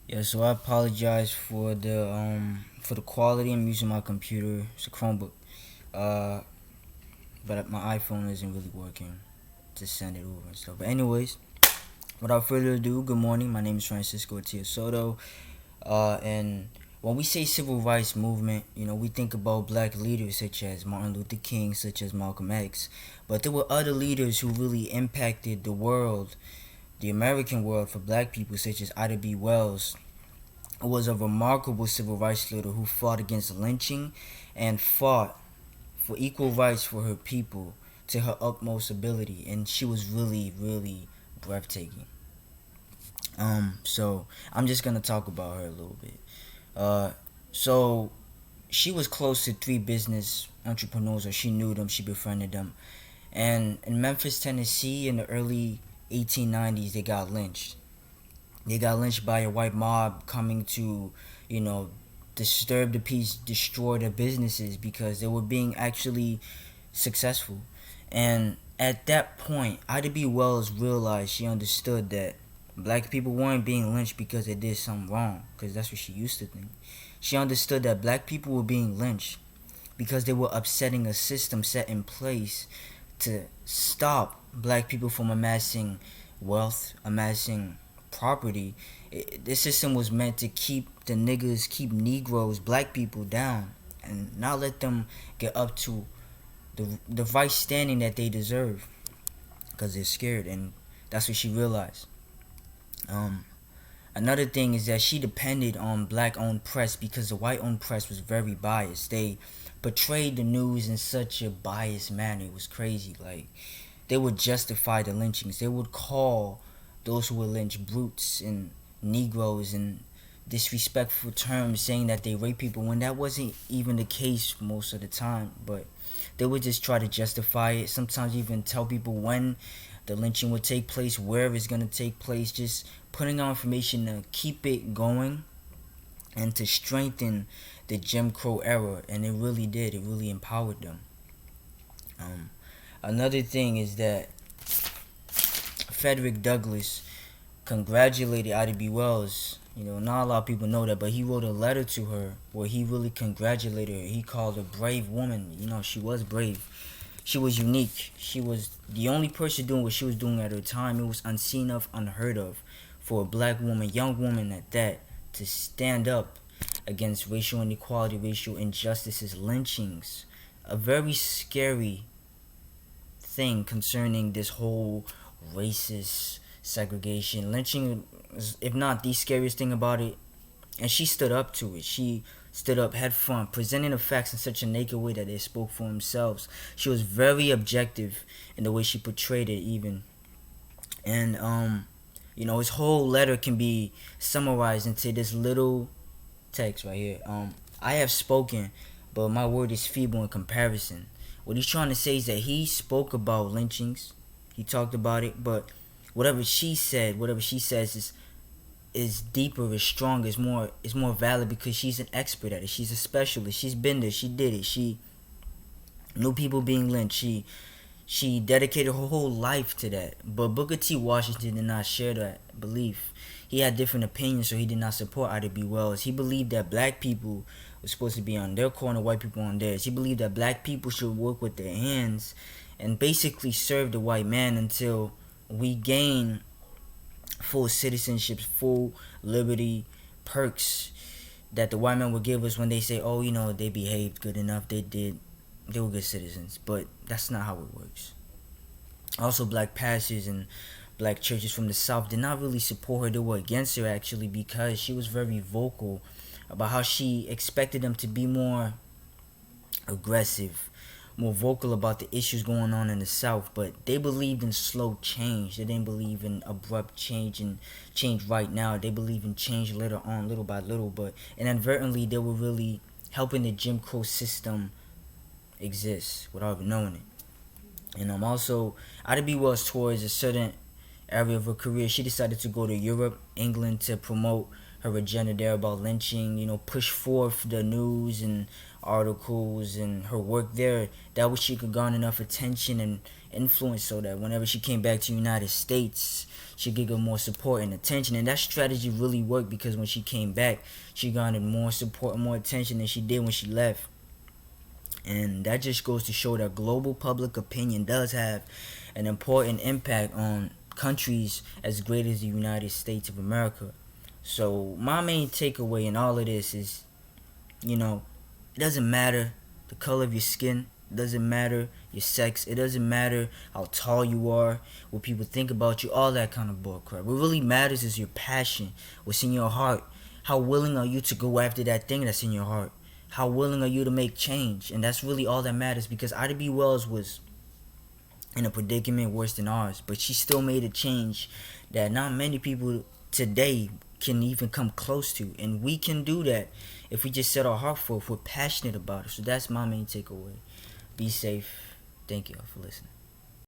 Yeah, so I apologize for the quality. I'm using my computer. It's a Chromebook. Uh, but my iPhone isn't really working to send it over and stuff. But anyways, without further ado, good morning. My name is Francisco Attia-Soto. And when we say civil rights movement, we think about black leaders such as Martin Luther King, such as Malcolm X. But there were other leaders who really impacted the world, the American world, for black people, such as Ida B. Wells, was a remarkable civil rights leader who fought against lynching and fought for equal rights for her people to her utmost ability, and she was really, really breathtaking. So I'm just gonna talk about her a little bit. So she was close to three business entrepreneurs, or she knew them, she befriended them, and in Memphis, Tennessee, in the early 1890s, they got lynched. They got lynched by a white mob coming to, you know, disturb the peace, destroy their businesses because they were being actually successful. And at that point, Ida B. Wells realized, she understood that black people weren't being lynched because they did something wrong, because that's what she used to think. She understood that black people were being lynched because they were upsetting a system set in place to stop black people from amassing wealth, amassing property. This system was meant to keep the niggas, keep Negroes, black people down, and not let them get up to the right standing that they deserve, because they're scared, and that's what she realized. Um, Another thing is that she depended on black-owned press because the white-owned press was very biased. They portrayed the news in such a biased manner. It was crazy. Like, they would justify the lynchings. They would call those who were lynched brutes and Negroes and disrespectful terms, saying that they rape people when that wasn't even the case most of the time. But they would just try to justify it. Sometimes even tell people when the lynching would take place, where it's gonna take place, just putting out information to keep it going and to strengthen the Jim Crow era, and it really did. It really empowered them. Um, Another thing is that Frederick Douglass congratulated Ida B. Wells. Not a lot of people know that, but he wrote a letter to her where he really congratulated her. He called her a brave woman. She was brave. She was unique. She was the only person doing what she was doing at her time. It was unseen of, unheard of, for a black woman, young woman at that, to stand up against racial inequality, racial injustices, lynchings. A very scary thing concerning this whole racist segregation. Lynching is, if not the scariest thing about it, and she stood up to it. She stood up head front, presenting the facts in such a naked way that they spoke for themselves. She was very objective in the way she portrayed it, even. And his whole letter can be summarized into this little text right here. I have spoken, but my word is feeble in comparison. What he's trying to say is that he spoke about lynchings, he talked about it, but whatever she said, whatever she says is deeper, is stronger, is more valid because she's an expert at it. She's a specialist. She's been there. She did it. She knew people being lynched. She dedicated her whole life to that. But Booker T. Washington did not share that belief. He had different opinions, so he did not support Ida B. Wells. He believed that black people were supposed to be on their corner, white people on theirs. He believed that black people should work with their hands and basically serve the white man until we gain full citizenship, full liberty, perks that the white man would give us when they say, oh, they behaved good enough, they were good citizens. But that's not how it works. Also, black pastors and black churches from the South did not really support her. They were against her, actually, because she was very vocal about how she expected them to be more aggressive, more vocal about the issues going on in the South. But they believed in slow change. They didn't believe in abrupt change and change right now. They believed in change later on, little by little. But inadvertently, they were really helping the Jim Crow system exist without even knowing it. And also, Ida B. Wells towards a certain area of her career, she decided to go to Europe, England, to promote her agenda there about lynching, push forth the news and articles and her work there. That way she could garner enough attention and influence so that whenever she came back to the United States, she could get more support and attention. And that strategy really worked, because when she came back, she garnered more support and more attention than she did when she left. And that just goes to show that global public opinion does have an important impact on countries as great as the United States of America. So my main takeaway in all of this is, it doesn't matter the color of your skin, it doesn't matter your sex, it doesn't matter how tall you are, what people think about you, all that kind of bullcrap. What really matters is your passion, what's in your heart. How willing are you to go after that thing that's in your heart? How willing are you to make change? And that's really all that matters, because Ida B. Wells was in a predicament worse than ours, but she still made a change that not many people today can even come close to. And we can do that if we just set our heart for it, if we're passionate about it. So that's my main takeaway. Be safe. Thank you all for listening.